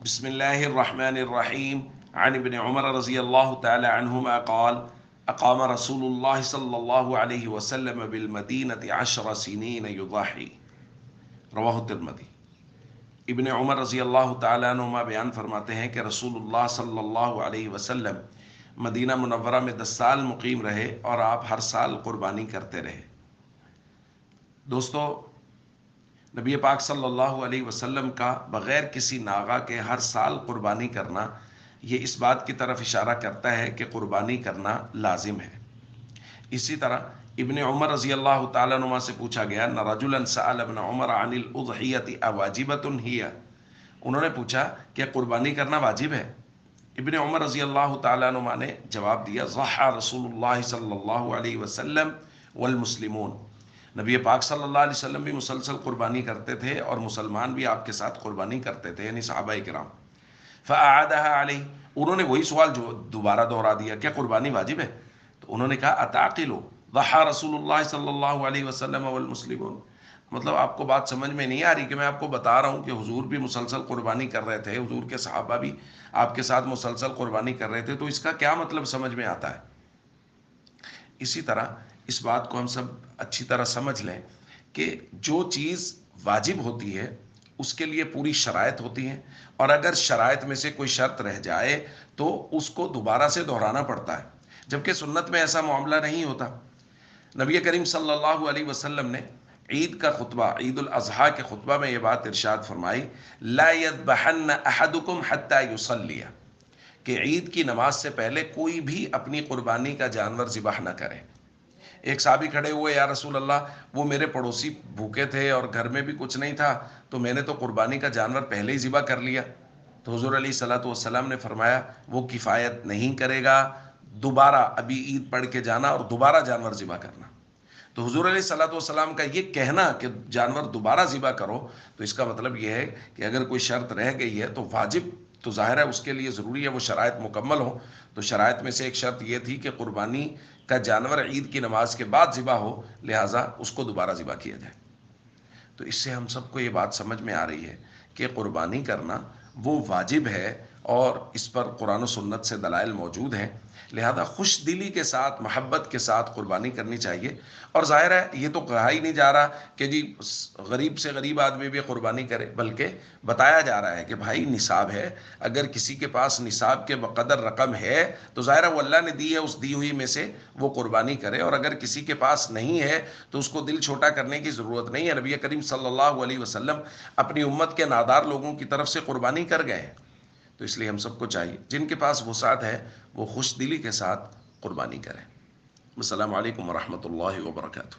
بسم الله الرحمن الرحيم عن ابن عمر رضي الله تعالى عنهما قال أقام رسول الله صلى الله عليه وسلم بالمدينة 10 سنين يضحي رواہ الترمذی۔ ابن عمر رضی اللہ تعالیٰ عنہما بیان فرماتے ہیں کہ رسول اللہ صلی اللہ علیہ وسلم مدینہ منورہ میں 10 سال مقیم رہے اور آپ ہر سال قربانی کرتے رہے۔ دوستو، نبی پاک صلی اللہ علیہ وسلم کا بغیر کسی ناغہ کے ہر سال قربانی کرنا یہ اس بات کی طرف اشارہ کرتا ہے کہ قربانی کرنا لازم ہے۔ اسی طرح ابن عمر رضی اللہ تعالیٰ عنہ سے پوچھا گیا نہ رجلا سأل ابن عمر عن الاضحیۃ اواجبۃ ہی، انہوں نے پوچھا کہ قربانی کرنا واجب ہے؟ ابن عمر رضی اللہ تعالیٰ عنہ نے جواب دیا ضحى رسول اللہ صلی اللہ علیہ وسلم والمسلمون، نبی پاک صلی اللہ علیہ وسلم بھی مسلسل قربانی کرتے تھے اور مسلمان بھی آپ کے ساتھ قربانی کرتے تھے، یعنی صحابہ کرام۔ فأعادها علیہ، انہوں نے وہی سوال جو دوبارہ دہرا دیا، کیا قربانی واجب ہے؟ تو انہوں نے کہا اتعقلوا ضحى رسول اللہ صلی اللہ علیہ وسلم والمسلمون، مطلب آپ کو بات سمجھ میں نہیں آ رہی کہ میں آپ کو بتا رہا ہوں کہ حضور بھی مسلسل قربانی کر رہے تھے، حضور کے صحابہ بھی آپ کے ساتھ مسلسل قربانی کر رہے تھے، تو اس کا کیا مطلب سمجھ میں آتا ہے؟ اسی طرح اس بات کو ہم سب اچھی طرح سمجھ لیں کہ جو چیز واجب ہوتی ہے اس کے لیے پوری شرائط ہوتی ہیں، اور اگر شرائط میں سے کوئی شرط رہ جائے تو اس کو دوبارہ سے دہرانا پڑتا ہے، جبکہ سنت میں ایسا معاملہ نہیں ہوتا۔ نبی کریم صلی اللہ علیہ وسلم نے عید کا خطبہ، عید الاضحیٰ کے خطبہ میں یہ بات ارشاد فرمائی لا يذبحن احدکم حتی یصلی، کہ عید کی نماز سے پہلے کوئی بھی اپنی قربانی کا جانور ذبح نہ کرے۔ ایک صحابی کھڑے ہوئے، یا رسول اللہ وہ میرے پڑوسی بھوکے تھے اور گھر میں بھی کچھ نہیں تھا تو میں نے تو قربانی کا جانور پہلے ہی ذبح کر لیا۔ تو حضور علیہ الصلوۃ والسلام نے فرمایا وہ کفایت نہیں کرے گا، دوبارہ ابھی عید پڑھ کے جانا اور دوبارہ جانور ذبح کرنا۔ تو حضور علیہ الصلوۃ والسلام کا یہ کہنا کہ جانور دوبارہ ذبح کرو، تو اس کا مطلب یہ ہے کہ اگر کوئی شرط رہ گئی ہے تو واجب تو ظاہر ہے اس کے لیے ضروری ہے وہ شرائط مکمل ہوں۔ تو شرائط میں سے ایک شرط یہ تھی کہ قربانی کا جانور عید کی نماز کے بعد ذبح ہو، لہٰذا اس کو دوبارہ ذبح کیا جائے۔ تو اس سے ہم سب کو یہ بات سمجھ میں آ رہی ہے کہ قربانی کرنا وہ واجب ہے، اور اس پر قرآن و سنت سے دلائل موجود ہیں، لہذا خوش دلی کے ساتھ، محبت کے ساتھ قربانی کرنی چاہیے۔ اور ظاہر ہے یہ تو کہا ہی نہیں جا رہا کہ جی غریب سے غریب آدمی بھی قربانی کرے، بلکہ بتایا جا رہا ہے کہ بھائی نصاب ہے، اگر کسی کے پاس نصاب کے بقدر رقم ہے تو ظاہر ہے وہ اللہ نے دی ہے، اس دی ہوئی میں سے وہ قربانی کرے، اور اگر کسی کے پاس نہیں ہے تو اس کو دل چھوٹا کرنے کی ضرورت نہیں ہے۔ نبی کریم صلی اللہ علیہ وسلم اپنی امت کے نادار لوگوں کی طرف سے قربانی کر گئے ہیں، تو اس لیے ہم سب کو چاہیے جن کے پاس وسعت ہے وہ خوش دلی کے ساتھ قربانی کریں۔ السلام علیکم ورحمۃ اللہ وبرکاتہ۔